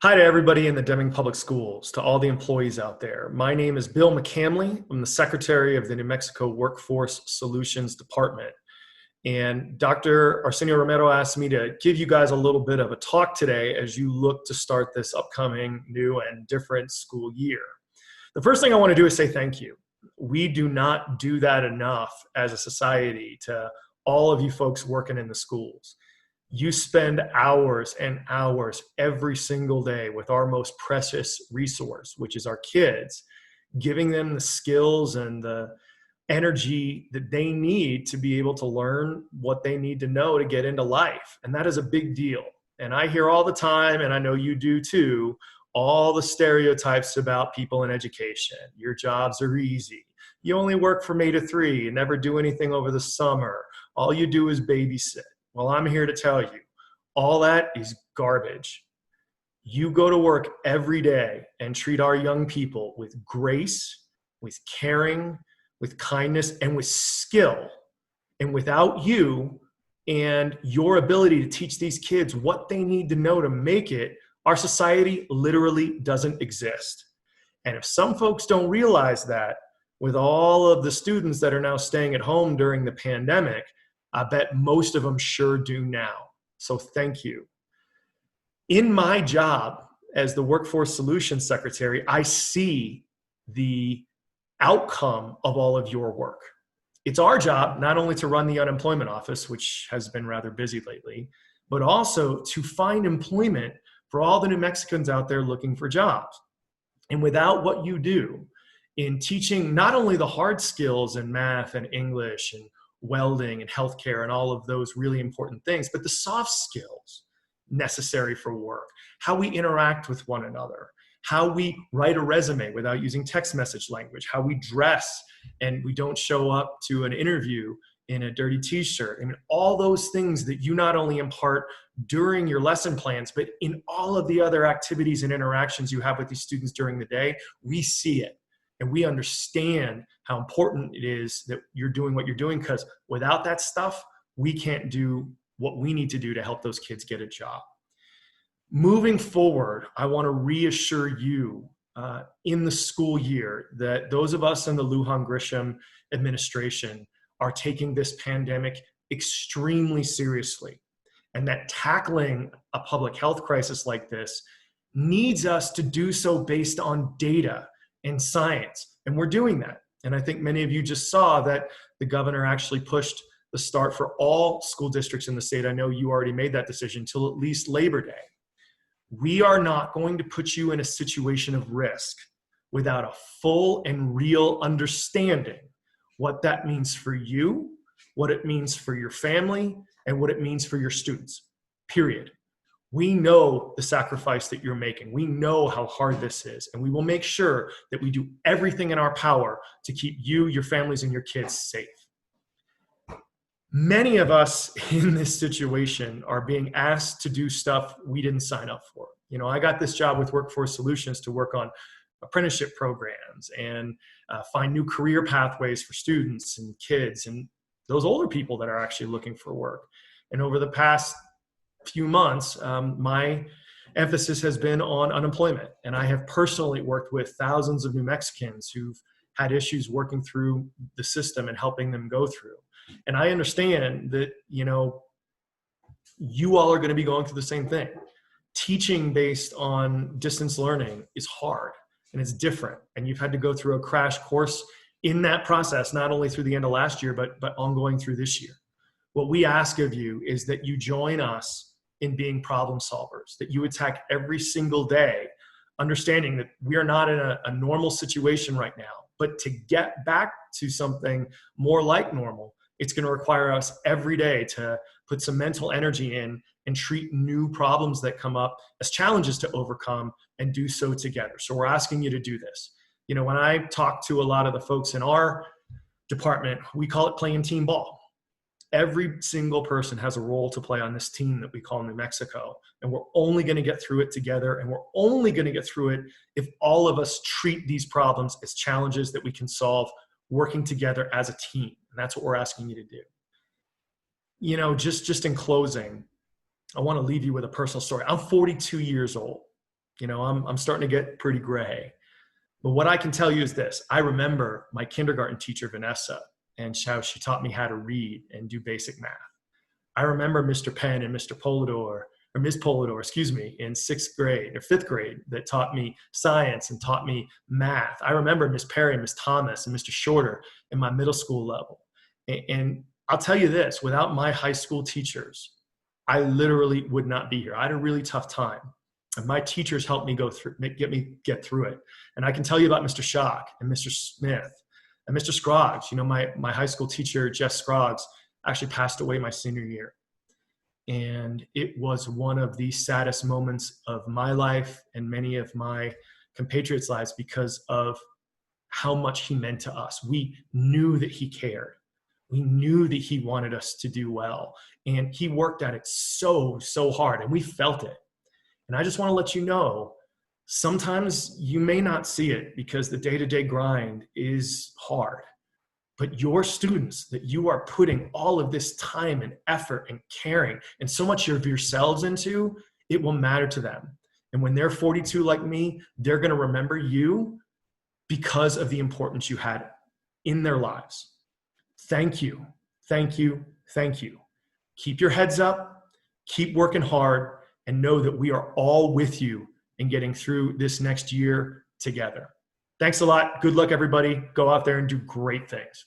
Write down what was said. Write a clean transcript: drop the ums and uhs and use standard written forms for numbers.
Hi to everybody in the Deming Public Schools, to all the employees out there. My name is Bill McCamley. I'm the Secretary of the New Mexico Workforce Solutions Department. And Dr. Arsenio Romero asked me to give you guys a little bit of a talk today as you look to start this upcoming new and different school year. The first thing I want to do is say thank you. We do not do that enough as a society to all of you folks working in the schools. You spend hours and hours every single day with our most precious resource, which is our kids, giving them the skills and the energy that they need to be able to learn what they need to know to get into life. And that is a big deal. And I hear all the time, and I know you do too, all the stereotypes about people in education. Your jobs are easy. You only work from 8 to 3 and never do anything over the summer. All you do is babysit. Well, I'm here to tell you, all that is garbage. You go to work every day and treat our young people with grace, with caring, with kindness, and with skill. And without you and your ability to teach these kids what they need to know to make it, our society literally doesn't exist. And if some folks don't realize that, with all of the students that are now staying at home during the pandemic, I bet most of them sure do now. So thank you. In my job as the Workforce Solutions Secretary, I see the outcome of all of your work. It's our job not only to run the unemployment office, which has been rather busy lately, but also to find employment for all the New Mexicans out there looking for jobs. And without what you do in teaching not only the hard skills in math and English and welding and healthcare and all of those really important things, but the soft skills necessary for work, how we interact with one another, how we write a resume without using text message language, how we dress and we don't show up to an interview in a dirty t-shirt. I mean, all those things that you not only impart during your lesson plans, but in all of the other activities and interactions you have with these students during the day, we see it. And we understand how important it is that you're doing what you're doing, because without that stuff, we can't do what we need to do to help those kids get a job. Moving forward, I want to reassure you in the school year that those of us in the Lujan Grisham administration are taking this pandemic extremely seriously, and that tackling a public health crisis like this needs us to do so based on data and science. And we're doing that. And I think many of you just saw that the governor actually pushed the start for all school districts in the state. I know you already made that decision till at least Labor Day. We are not going to put you in a situation of risk without a full and real understanding what that means for you, what it means for your family, and what it means for your students, period. We know the sacrifice that you're making. We know how hard this is, and we will make sure that we do everything in our power to keep you, your families, and your kids safe. Many of us in this situation are being asked to do stuff we didn't sign up for. You know, I got this job with Workforce Solutions to work on apprenticeship programs and find new career pathways for students and kids and those older people that are actually looking for work. And over the past few months, my emphasis has been on unemployment. And I have personally worked with thousands of New Mexicans who've had issues working through the system and helping them go through. And I understand that, you know, you all are going to be going through the same thing. Teaching based on distance learning is hard and it's different. And you've had to go through a crash course in that process, not only through the end of last year, but ongoing through this year. What we ask of you is that you join us in being problem solvers, that you attack every single day, understanding that we are not in a normal situation right now, but to get back to something more like normal, it's going to require us every day to put some mental energy in and treat new problems that come up as challenges to overcome and do so together. So we're asking you to do this. You know, when I talk to a lot of the folks in our department, we call it playing team ball. Every single person has a role to play on this team that we call New Mexico. And we're only going to get through it together. And we're only going to get through it if all of us treat these problems as challenges that we can solve working together as a team. And that's what we're asking you to do. You know, just in closing, I want to leave you with a personal story. I'm 42 years old. I'm starting to get pretty gray. But what I can tell you is this. I remember my kindergarten teacher, Vanessa, and how she taught me how to read and do basic math. I remember Mr. Penn and Mr. Polidor, or Ms. Polidor, excuse me, in sixth grade or fifth grade that taught me science and taught me math. I remember Miss Perry, Miss Thomas, and Mr. Shorter in my middle school level. And I'll tell you this, without my high school teachers, I literally would not be here. I had a really tough time. And my teachers helped me get through it. And I can tell you about Mr. Schock and Mr. Smith and Mr. Scroggs. My high school teacher, Jeff Scroggs, actually passed away my senior year. And it was one of the saddest moments of my life and many of my compatriots' lives because of how much he meant to us. We knew that he cared. We knew that he wanted us to do well. And he worked at it so, so hard, and we felt it. And I just want to let you know, sometimes you may not see it because the day-to-day grind is hard. But your students that you are putting all of this time and effort and caring and so much of yourselves into, it will matter to them. And when they're 42 like me, they're going to remember you because of the importance you had in their lives. Thank you. Thank you. Thank you. Keep your heads up, keep working hard, and know that we are all with you in getting through this next year together. Thanks a lot. Good luck, everybody. Go out there and do great things.